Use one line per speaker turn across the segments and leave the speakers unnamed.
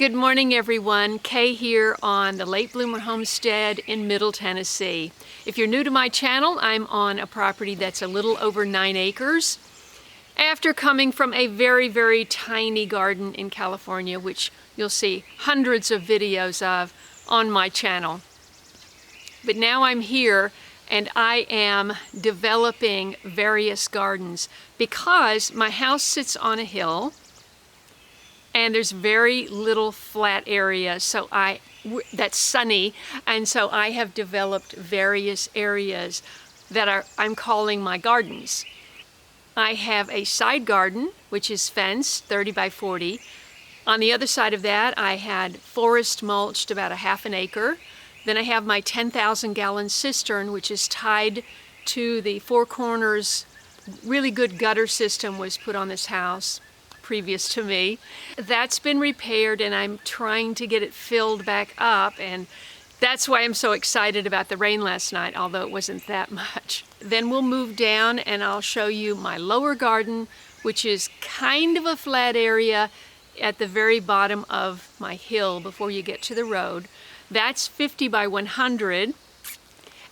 Good morning, everyone. Kaye here on the Late Bloomer Homestead in Middle Tennessee. If you're new to my channel, I'm on a property that's a little over 9 acres. After coming from a very, very tiny garden in California, which you'll see hundreds of videos of on my channel. But now I'm here and I am developing various gardens because my house sits on a hill and there's very little flat area that's sunny, and so I have developed various areas that I'm calling my gardens. I have a side garden which is fenced 30 by 40. On the other side of that I had forest mulched about a half an acre. Then I have my 10,000 gallon cistern which is tied to the four corners. Really good gutter system was put on this house previous to me. That's been repaired and I'm trying to get it filled back up, and that's why I'm so excited about the rain last night, although it wasn't that much. Then we'll move down and I'll show you my lower garden, which is kind of a flat area at the very bottom of my hill before you get to the road. That's 50 by 100.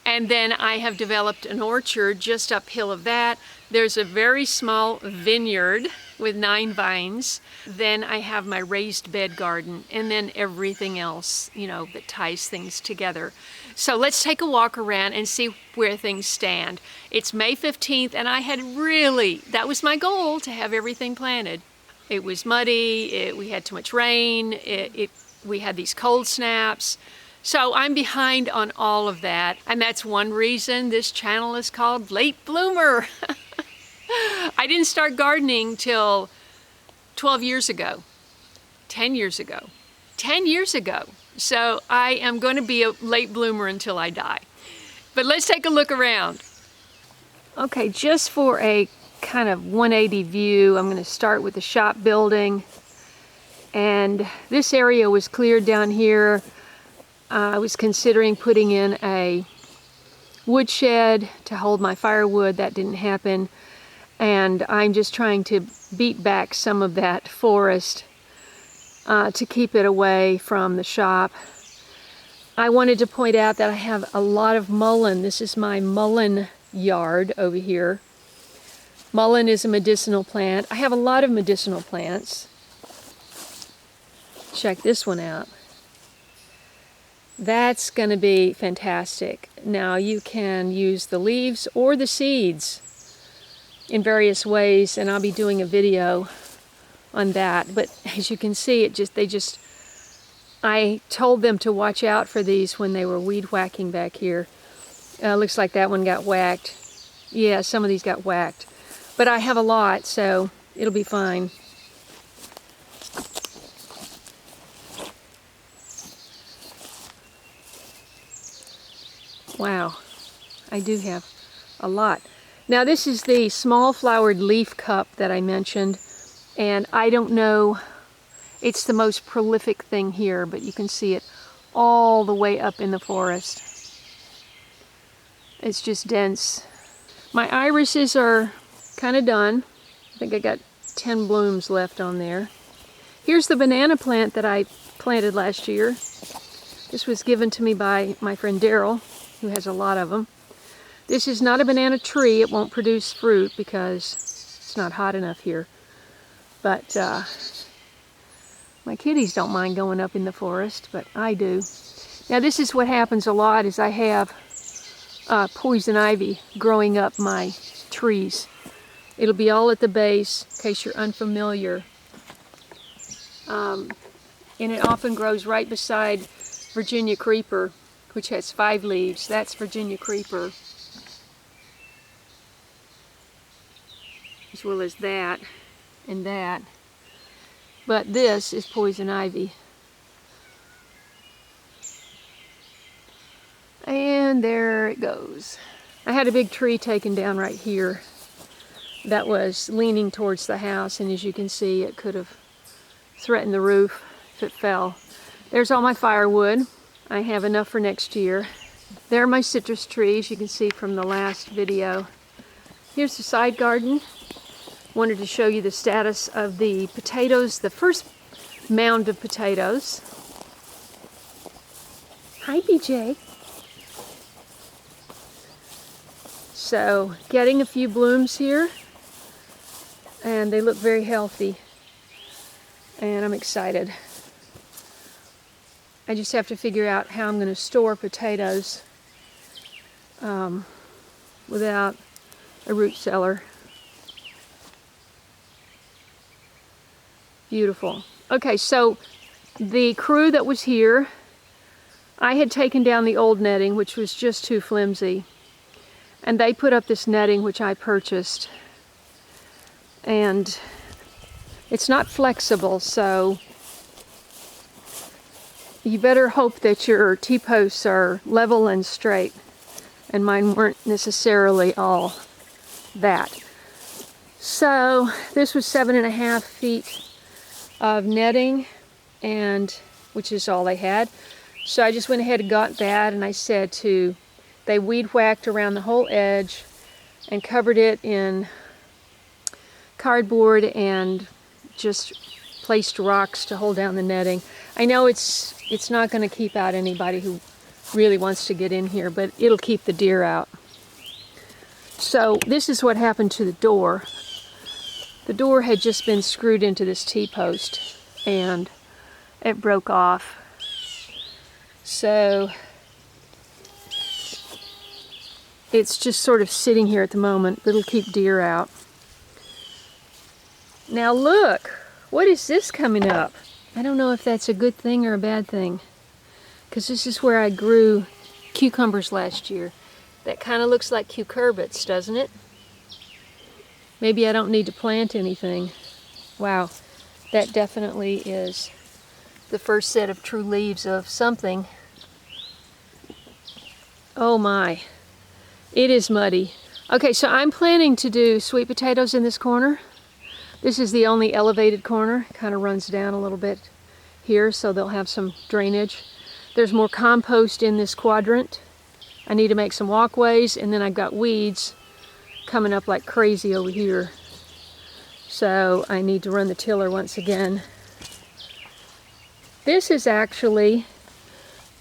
And then I have developed an orchard just uphill of that. There's a very small vineyard with 9 vines. Then I have my raised bed garden, and then everything else, that ties things together. So let's take a walk around and see where things stand. It's May 15th, and that was my goal, to have everything planted. It was muddy, we had too much rain, we had these cold snaps. So I'm behind on all of that, and that's one reason this channel is called Late Bloomer. I didn't start gardening till 12 years ago, 10 years ago. So I am going to be a late bloomer until I die. But let's take a look around. Okay, just for a kind of 180 view, I'm going to start with the shop building. And this area was cleared down here. I was considering putting in a woodshed to hold my firewood. That didn't happen. And I'm just trying to beat back some of that forest to keep it away from the shop. I wanted to point out that I have a lot of mullein. This is my mullein yard over here. Mullein is a medicinal plant. I have a lot of medicinal plants. Check this one out. That's going to be fantastic. Now you can use the leaves or the seeds in various ways, and I'll be doing a video on that. But as you can see, I told them to watch out for these when they were weed whacking back here. Looks like that one got whacked. Yeah, some of these got whacked. But I have a lot, so it'll be fine. Wow, I do have a lot. Now this is the small flowered leaf cup that I mentioned, and I don't know, it's the most prolific thing here, but you can see it all the way up in the forest. It's just dense. My irises are kind of done. I think I got 10 blooms left on there. Here's the banana plant that I planted last year. This was given to me by my friend Daryl, who has a lot of them. This is not a banana tree. It won't produce fruit because it's not hot enough here. But my kitties don't mind going up in the forest, but I do. Now this is what happens a lot, is I have poison ivy growing up my trees. It'll be all at the base, in case you're unfamiliar. And it often grows right beside Virginia creeper, which has 5 leaves. That's Virginia creeper. As well as that and that. But this is poison ivy. And there it goes. I had a big tree taken down right here that was leaning towards the house, and as you can see, it could have threatened the roof if it fell. There's all my firewood. I have enough for next year. There are my citrus trees, you can see from the last video. Here's the side garden. Wanted to show you the status of the potatoes. The first mound of potatoes. Hi, BJ. So, getting a few blooms here, and they look very healthy, and I'm excited. I just have to figure out how I'm going to store potatoes without a root cellar. Beautiful. Okay, so the crew that was here, I had taken down the old netting, which was just too flimsy, and they put up this netting which I purchased, and it's not flexible, so you better hope that your T-posts are level and straight, and mine weren't necessarily all that. So this was 7.5 feet of netting, and which is all they had. So I just went ahead and got that, and I said they weed whacked around the whole edge and covered it in cardboard and just placed rocks to hold down the netting. I know it's not going to keep out anybody who really wants to get in here, but it'll keep the deer out. So this is what happened to the door. The door had just been screwed into this T-post and it broke off. So it's just sort of sitting here at the moment, but it'll keep deer out. Now look, what is this coming up? I don't know if that's a good thing or a bad thing, because this is where I grew cucumbers last year. That kind of looks like cucurbits, doesn't it? Maybe I don't need to plant anything. Wow, that definitely is the first set of true leaves of something. Oh my, it is muddy. Okay, so I'm planning to do sweet potatoes in this corner. This is the only elevated corner. Kind of runs down a little bit here, so they'll have some drainage. There's more compost in this quadrant. I need to make some walkways, and then I've got weeds coming up like crazy over here. So I need to run the tiller once again. This is actually,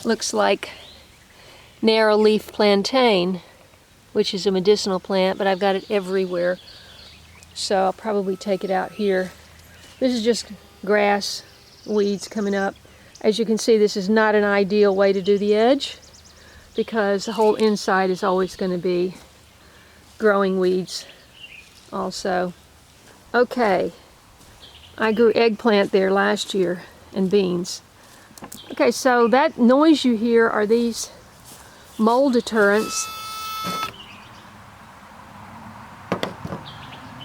looks like narrow leaf plantain, which is a medicinal plant, but I've got it everywhere. So I'll probably take it out here. This is just grass, weeds coming up. As you can see, this is not an ideal way to do the edge, because the whole inside is always going to be growing weeds also. Okay, I grew eggplant there last year and beans. Okay, so that noise you hear are these mold deterrents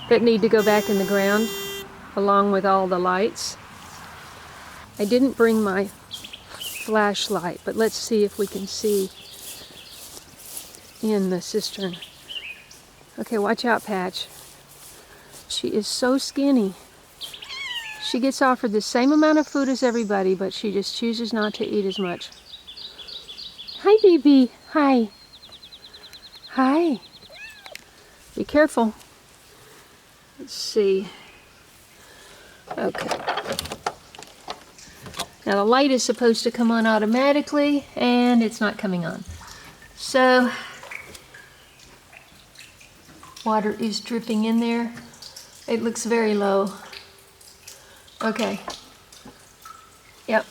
that need to go back in the ground along with all the lights. I didn't bring my flashlight, but let's see if we can see in the cistern. Okay, watch out, Patch. She is so skinny. She gets offered the same amount of food as everybody, but she just chooses not to eat as much. Hi, baby. Hi. Hi. Be careful. Let's see. Okay. Now the light is supposed to come on automatically, and it's not coming on. So, water is dripping in there. It looks very low. Okay. Yep.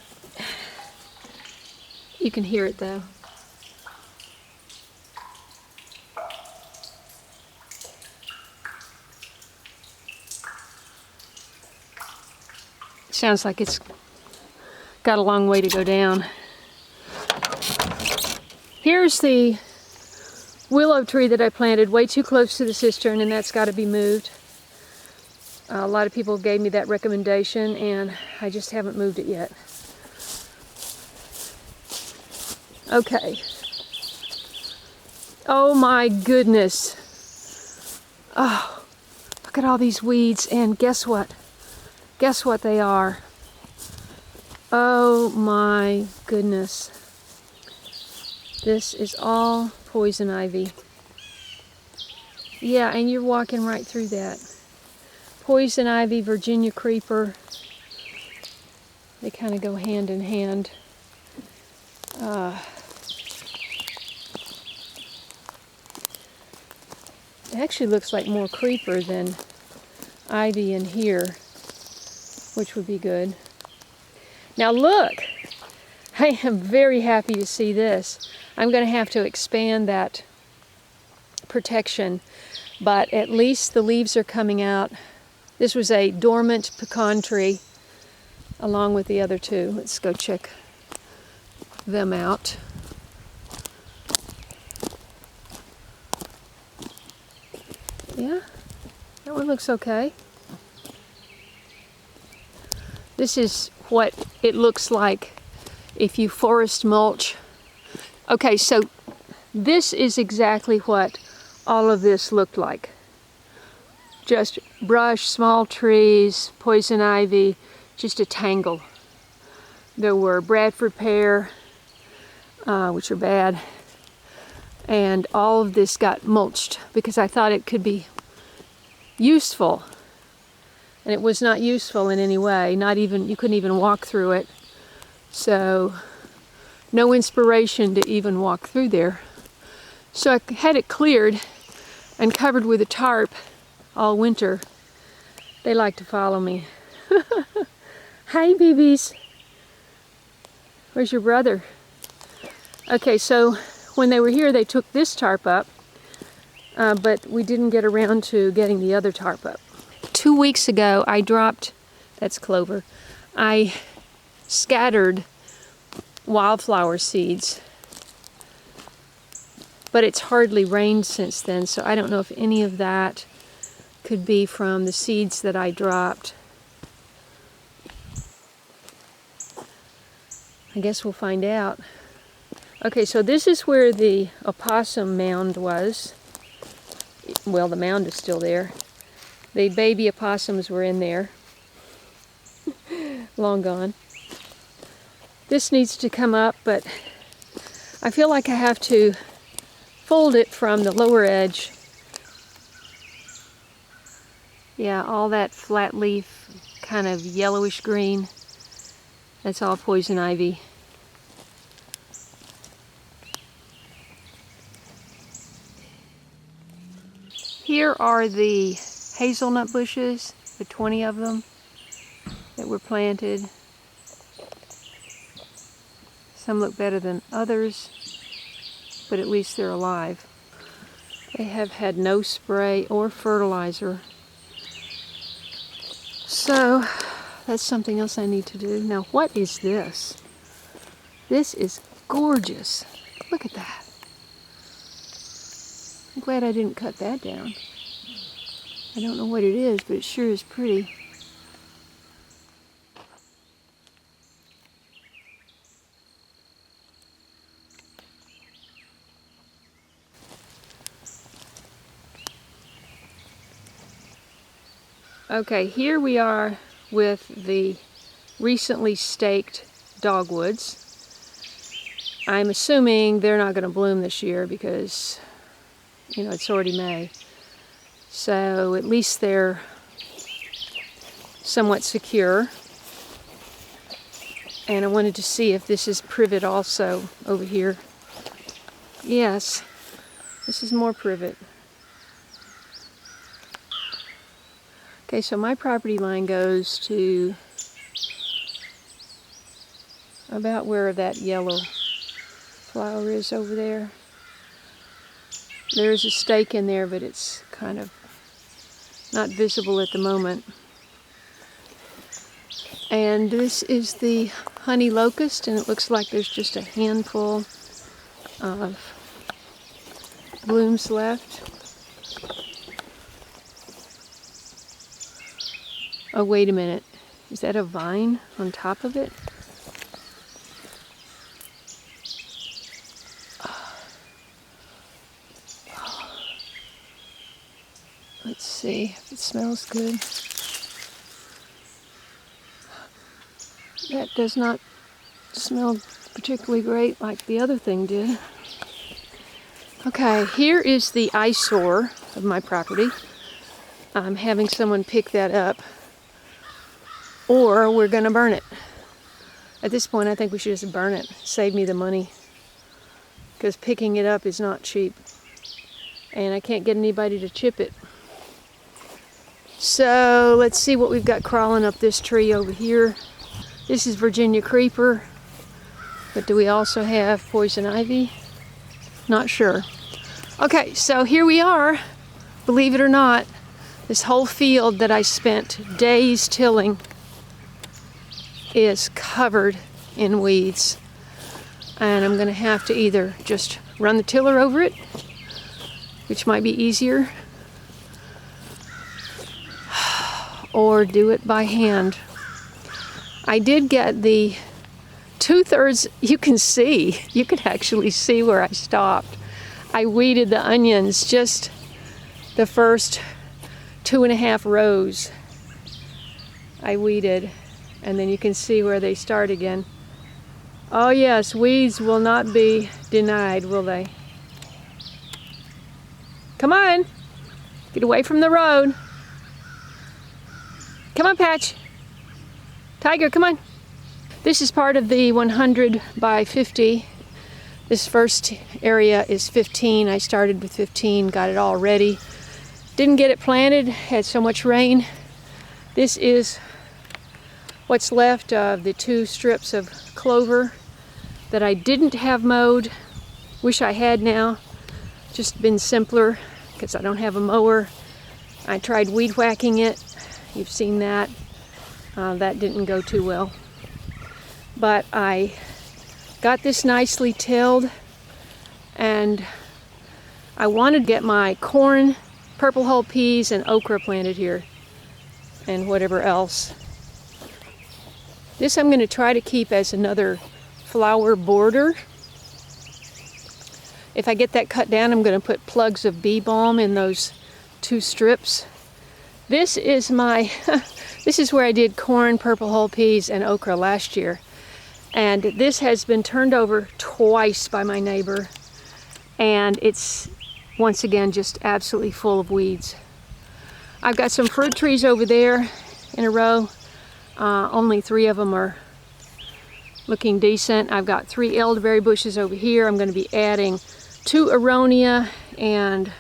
You can hear it though. Sounds like it's got a long way to go down. Here's the willow tree that I planted way too close to the cistern, and that's got to be moved. A lot of people gave me that recommendation, and I just haven't moved it yet. Okay. Oh my goodness. Oh, look at all these weeds, and guess what? Guess what they are? Oh my goodness. This is all poison ivy. Yeah, and you're walking right through that. Poison ivy, Virginia creeper. They kind of go hand in hand. It actually looks like more creeper than ivy in here, which would be good. Now look! I am very happy to see this. I'm going to have to expand that protection, but at least the leaves are coming out. This was a dormant pecan tree along with the other two. Let's go check them out. Yeah, that one looks okay. This is what it looks like if you forest mulch. Okay, so this is exactly what all of this looked like. Just brush, small trees, poison ivy, just a tangle. There were Bradford pear, which are bad, and all of this got mulched because I thought it could be useful. And it was not useful in any way, not even, you couldn't even walk through it. So, no inspiration to even walk through there. So I had it cleared and covered with a tarp all winter. They like to follow me. Hi, babies. Where's your brother? Okay, so when they were here, they took this tarp up, but we didn't get around to getting the other tarp up. 2 weeks ago, I dropped, that's clover, I scattered wildflower seeds, but it's hardly rained since then, so I don't know if any of that could be from the seeds that I dropped. I guess we'll find out. Okay, so this is where the opossum mound was. Well, the mound is still there. The baby opossums were in there. Long gone. This needs to come up, but I feel like I have to fold it from the lower edge. Yeah, all that flat leaf, kind of yellowish green, that's all poison ivy. Here are the hazelnut bushes, the 20 of them that were planted. Some look better than others, but at least they're alive. They have had no spray or fertilizer. So that's something else I need to do. Now, what is this? This is gorgeous. Look at that. I'm glad I didn't cut that down. I don't know what it is, but it sure is pretty. Okay, here we are with the recently staked dogwoods. I'm assuming they're not going to bloom this year because, you know, it's already May. So at least they're somewhat secure. And I wanted to see if this is privet also over here. Yes, this is more privet. Okay, so my property line goes to about where that yellow flower is over there. There's a stake in there, but it's kind of not visible at the moment. And this is the honey locust, and it looks like there's just a handful of blooms left. Oh, wait a minute. Is that a vine on top of it? Let's see if it smells good. That does not smell particularly great like the other thing did. Okay, here is the eyesore of my property. I'm having someone pick that up, or we're going to burn it. At this point, I think we should just burn it. Save me the money. Because picking it up is not cheap. And I can't get anybody to chip it. So let's see what we've got crawling up this tree over here. This is Virginia creeper. But do we also have poison ivy? Not sure. Okay, so here we are. Believe it or not, this whole field that I spent days tilling is covered in weeds. And I'm gonna have to either just run the tiller over it, which might be easier, or do it by hand. I did get the 2/3, you can actually see where I stopped. I weeded the onions, just the first 2.5 rows I weeded, and then you can see where they start again. Oh yes, weeds will not be denied, will they? Come on, get away from the road. Come on, Patch. Tiger, come on. This is part of the 100 by 50. This first area is 15. I started with 15, got it all ready. Didn't get it planted, had so much rain. This is what's left of the 2 strips of clover that I didn't have mowed. Wish I had now. Just been simpler because I don't have a mower. I tried weed whacking it. You've seen that. That didn't go too well. But I got this nicely tilled, and I wanted to get my corn, purple hull peas, and okra planted here, and whatever else. This I'm going to try to keep as another flower border. If I get that cut down, I'm going to put plugs of bee balm in those 2 strips. This is my, this is where I did corn, purple hull peas, and okra last year. And this has been turned over twice by my neighbor. And it's, once again, just absolutely full of weeds. I've got some fruit trees over there in a row. Only 3 of them are looking decent. I've got 3 elderberry bushes over here. I'm going to be adding 2 aronia and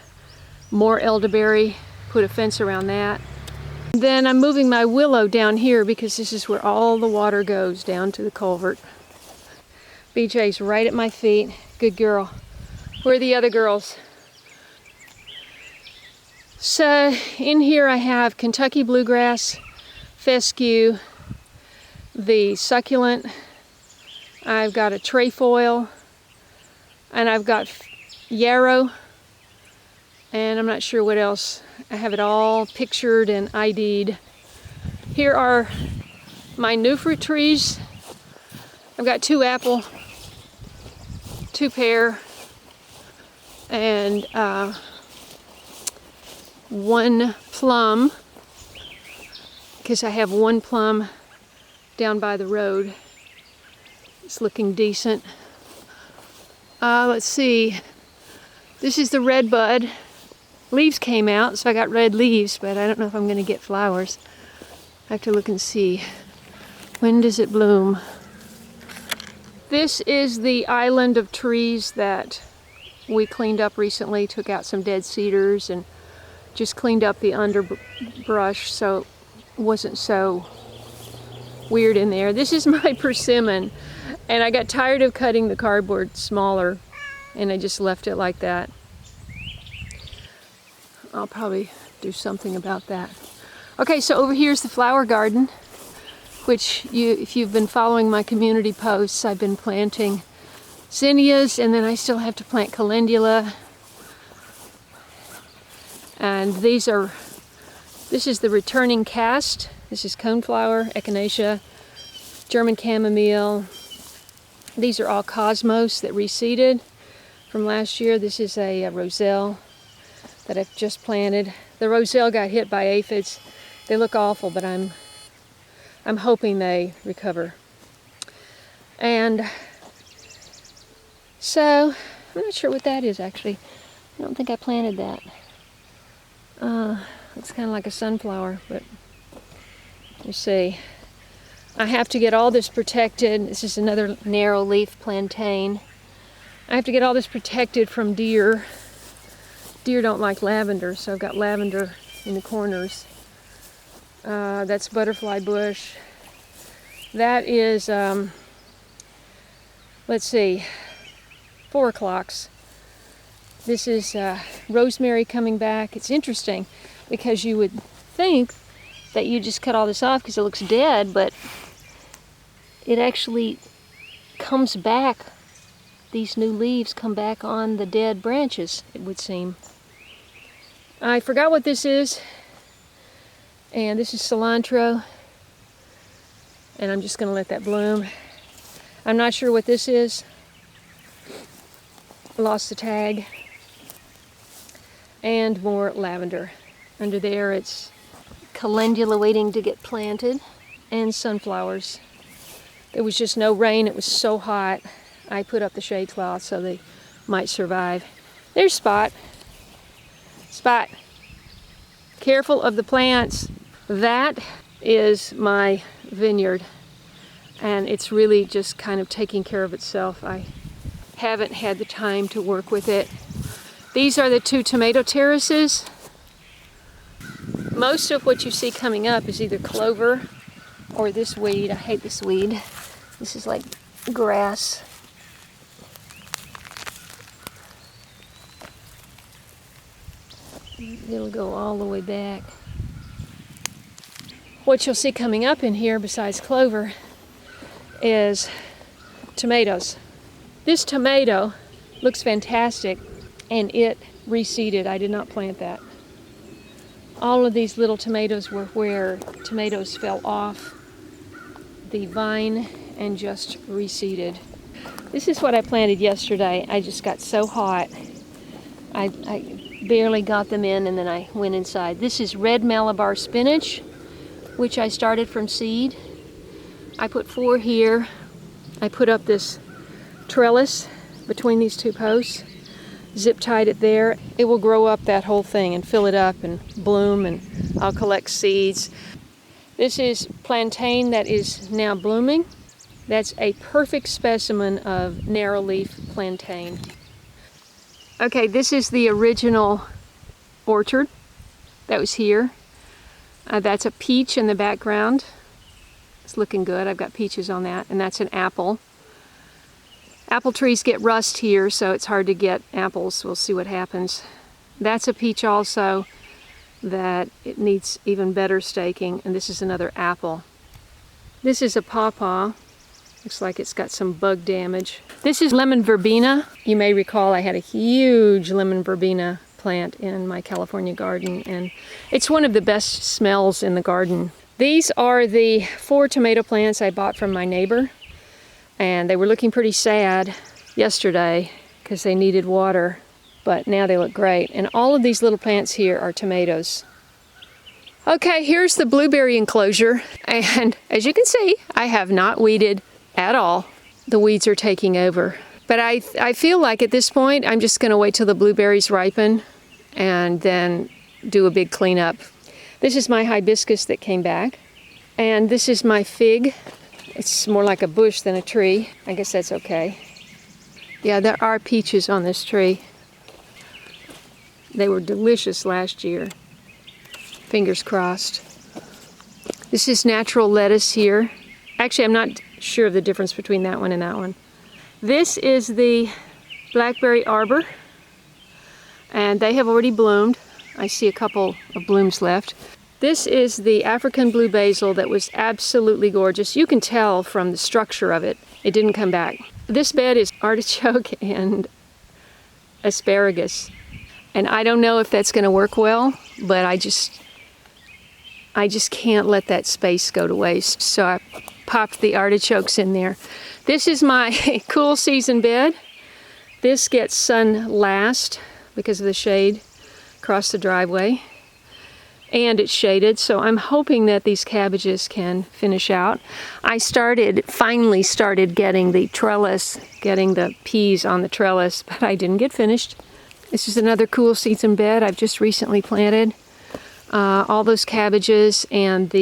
more elderberry. Put a fence around that. Then I'm moving my willow down here because this is where all the water goes down to the culvert. BJ's right at my feet. Good girl. Where are the other girls? So in here I have Kentucky bluegrass, fescue, the succulent. I've got a trefoil, and I've got yarrow, and I'm not sure what else. I have it all pictured and ID'd. Here are my new fruit trees. I've got 2 apple, 2 pear, and 1 plum, because I have 1 plum down by the road. It's looking decent. Let's see. This is the red bud. Leaves came out, so I got red leaves, but I don't know if I'm going to get flowers. I have to look and see. When does it bloom? This is the island of trees that we cleaned up recently. Took out some dead cedars and just cleaned up the underbrush so it wasn't so weird in there. This is my persimmon, and I got tired of cutting the cardboard smaller, and I just left it like that. I'll probably do something about that. Okay, so over here's the flower garden, which if you've been following my community posts, I've been planting zinnias, and then I still have to plant calendula. And this is the returning cast. This is coneflower, echinacea, German chamomile. These are all cosmos that reseeded from last year. This is a roselle that I've just planted. The roselle got hit by aphids. They look awful, but I'm hoping they recover. And so, I'm not sure what that is actually. I don't think I planted that. It's kind of like a sunflower, but you see. I have to get all this protected. This is another narrow leaf plantain. I have to get all this protected from deer. Deer don't like lavender, so I've got lavender in the corners. That's butterfly bush. That is, let's see, 4 o'clocks. This is rosemary coming back. It's interesting because you would think that you just cut all this off because it looks dead, but it actually comes back. These new leaves come back on the dead branches, it would seem. I forgot what this is, and this is cilantro, and I'm just going to let that bloom. I'm not sure what this is. Lost the tag. And more lavender. Under there it's calendula waiting to get planted, and sunflowers. There was just no rain, it was so hot. I put up the shade cloth so they might survive. There's Spot. Spot. Careful of the plants. That is my vineyard, and it's really just kind of taking care of itself. I haven't had the time to work with it. These are the 2 tomato terraces. Most of what you see coming up is either clover or this weed. I hate this weed. This is like grass. It'll go all the way back. What you'll see coming up in here besides clover is tomatoes. This tomato looks fantastic, and it reseeded. I did not plant that. All of these little tomatoes were where tomatoes fell off the vine and just reseeded. This is what I planted yesterday. I just got so hot. I barely got them in, and then I went inside. This is red Malabar spinach, which I started from seed. I put 4 here. I put up this trellis between these 2 posts, zip tied it there. It will grow up that whole thing and fill it up and bloom, and I'll collect seeds. This is plantain that is now blooming. That's a perfect specimen of narrow leaf plantain. Okay, this is the original orchard that was here. That's a peach in the background. It's looking good. I've got peaches on that, and that's an apple. Apple trees get rust here, so it's hard to get apples. We'll see what happens. That's a peach also that it needs even better staking, and this is another apple. This is a pawpaw. Looks like it's got some bug damage. This is lemon verbena. You may recall I had a huge lemon verbena plant in my California garden, and it's one of the best smells in the garden. These are the 4 tomato plants I bought from my neighbor, and they were looking pretty sad yesterday because they needed water, but now they look great. And all of these little plants here are tomatoes. Okay, here's the blueberry enclosure, and as you can see, I have not weeded at all. The weeds are taking over. But I feel like at this point, I'm just gonna wait till the blueberries ripen and then do a big cleanup. This is my hibiscus that came back, and this is my fig. It's more like a bush than a tree. I guess that's okay. Yeah, there are peaches on this tree. They were delicious last year. Fingers crossed. This is natural lettuce here. Actually, I'm not sure of the difference between that one and that one. This is the blackberry arbor, and they have already bloomed. I see a couple of blooms left. This is the African blue basil that was absolutely gorgeous. You can tell from the structure of it, it didn't come back. This bed is artichoke and asparagus, and I don't know if that's going to work well, but I just can't let that space go to waste. So I popped the artichokes in there. This is my cool season bed. This gets sun last because of the shade across the driveway, and it's shaded, so I'm hoping that these cabbages can finish out. I finally started getting the trellis, getting the peas on the trellis, but I didn't get finished. This is another cool season bed I've just recently planted. All those cabbages and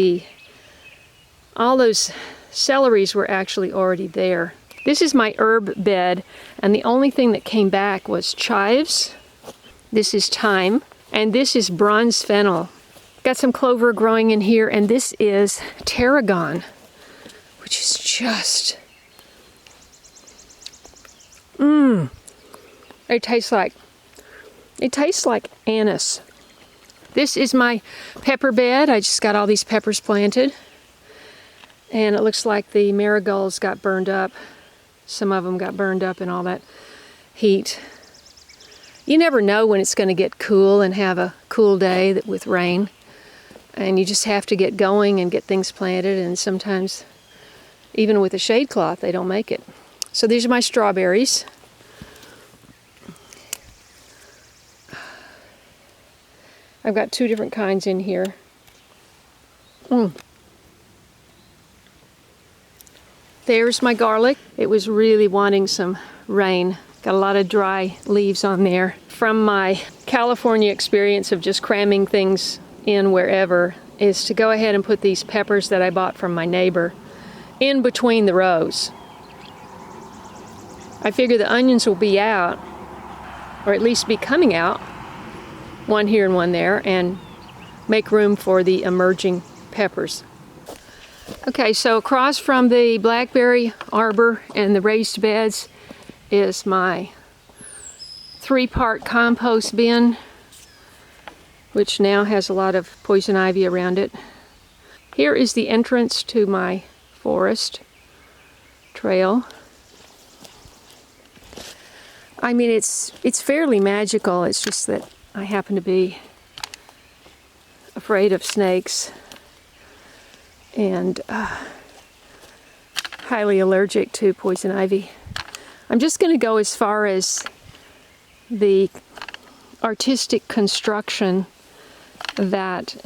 all those celeries were actually already there. This is my herb bed, and the only thing that came back was chives. This is thyme, and this is bronze fennel. Got some clover growing in here, and this is tarragon, which is just, it tastes like anise. This is my pepper bed. I just got all these peppers planted, and it looks like the marigolds got burned up. Some of them got burned up in all that heat. You never know when it's going to get cool and have a cool day with rain. And you just have to get going and get things planted, and sometimes even with a shade cloth they don't make it. So these are my strawberries. I've got 2 different kinds in here. There's my garlic. It was really wanting some rain. Got a lot of dry leaves on there. From my California experience of just cramming things in wherever, is to go ahead and put these peppers that I bought from my neighbor in between the rows. I figure the onions will be out, or at least be coming out, one here and one there, and make room for the emerging peppers. Okay, so across from the blackberry arbor and the raised beds is my 3-part compost bin, which now has a lot of poison ivy around it. Here is the entrance to my forest trail. I mean, it's fairly magical. It's just that I happen to be afraid of snakes and highly allergic to poison ivy. I'm just going to go as far as the artistic construction that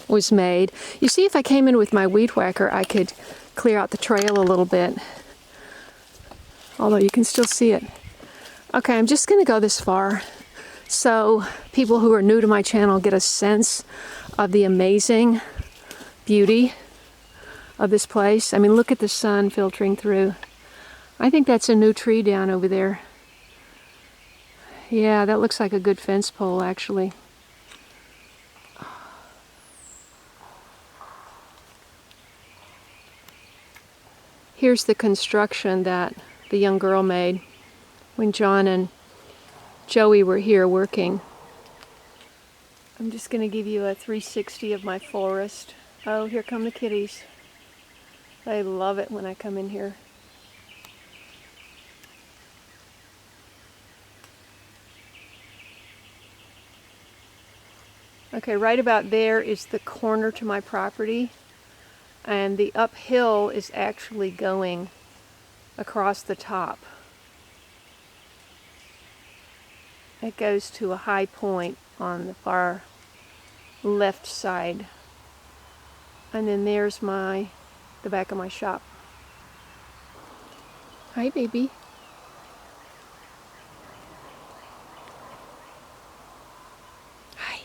was made. You see, if I came in with my weed whacker, I could clear out the trail a little bit, although you can still see it. Okay, I'm just going to go this far so people who are new to my channel get a sense of the amazing beauty of this place. I mean, look at the sun filtering through. I think that's a new tree down over there. Yeah, that looks like a good fence pole, actually. Here's the construction that the young girl made when John and Joey were here working. I'm just going to give you a 360 of my forest. Oh, here come the kitties. They love it when I come in here. Okay, right about there is the corner to my property, and the uphill is actually going across the top. It goes to a high point on the far left side. And then there's the back of my shop. Hi, baby. Hi.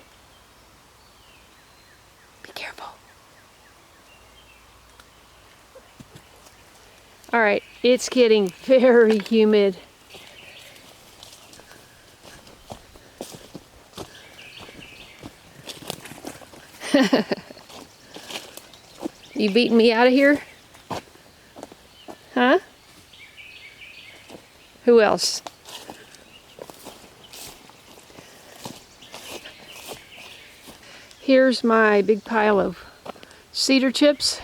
Be careful. All right, it's getting very humid. You beating me out of here? Huh? Who else? Here's my big pile of cedar chips,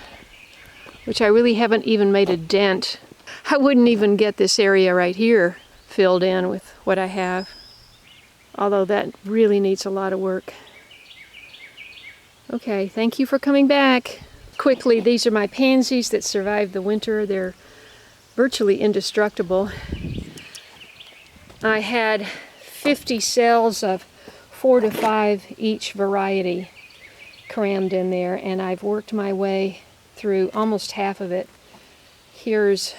which I really haven't even made a dent. I wouldn't even get this area right here filled in with what I have, although that really needs a lot of work. Okay, thank you for coming back. Quickly, these are my pansies that survived the winter. They're virtually indestructible. I had 50 cells of 4 to 5 each variety crammed in there, and I've worked my way through almost half of it. Here's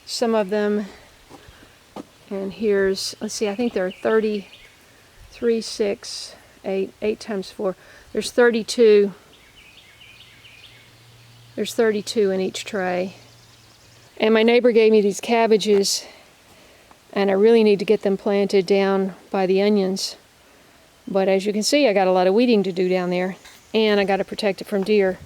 some of them, and here's, let's see, I think there are 33, 6, 8 times 4. There's 32 There's 32 in each tray. And my neighbor gave me these cabbages, and I really need to get them planted down by the onions. But as you can see, I got a lot of weeding to do down there, and I got to protect it from deer.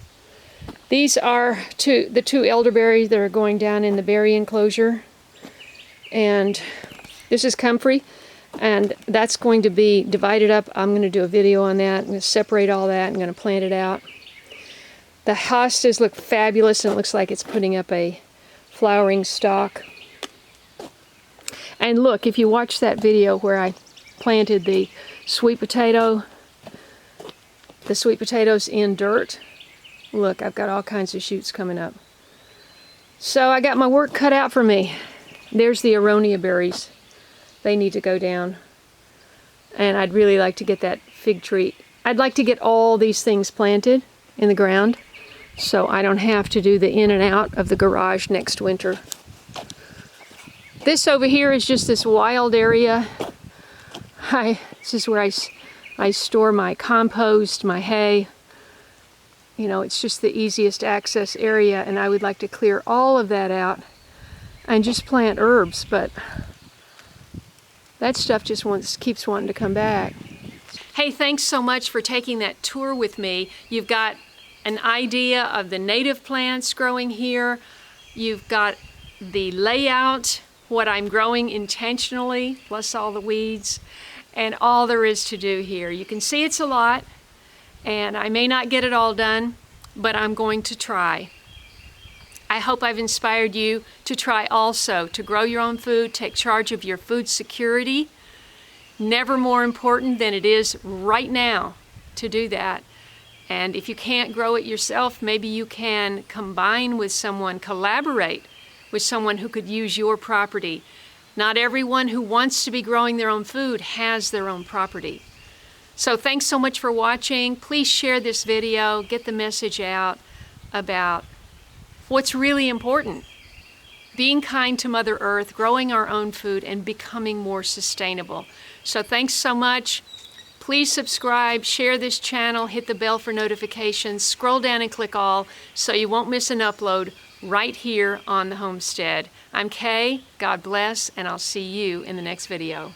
These are the two elderberries that are going down in the berry enclosure. And this is comfrey, and that's going to be divided up. I'm going to do a video on that. I'm going to separate all that. I'm going to plant it out. The hostas look fabulous, and it looks like it's putting up a flowering stalk. And look, if you watch that video where I planted the sweet potatoes in dirt, look, I've got all kinds of shoots coming up. So I got my work cut out for me. There's the aronia berries. They need to go down. And I'd really like to get that fig tree. I'd like to get all these things planted in the ground so I don't have to do the in and out of the garage next winter. This over here is just this wild area. This is where I store my compost, my hay. You know, it's just the easiest access area, and I would like to clear all of that out and just plant herbs, but that stuff just keeps wanting to come back. Hey, thanks so much for taking that tour with me. You've got an idea of the native plants growing here. You've got the layout, what I'm growing intentionally, plus all the weeds, and all there is to do here. You can see it's a lot, and I may not get it all done, but I'm going to try. I hope I've inspired you to try also, to grow your own food, take charge of your food security. Never more important than it is right now to do that. And if you can't grow it yourself, maybe you can combine with someone, collaborate with someone who could use your property. Not everyone who wants to be growing their own food has their own property. So thanks so much for watching. Please share this video, get the message out about what's really important. Being kind to Mother Earth, growing our own food, and becoming more sustainable. So thanks so much. Please subscribe, share this channel, hit the bell for notifications, scroll down and click all so you won't miss an upload right here on the homestead. I'm Kaye, God bless, and I'll see you in the next video.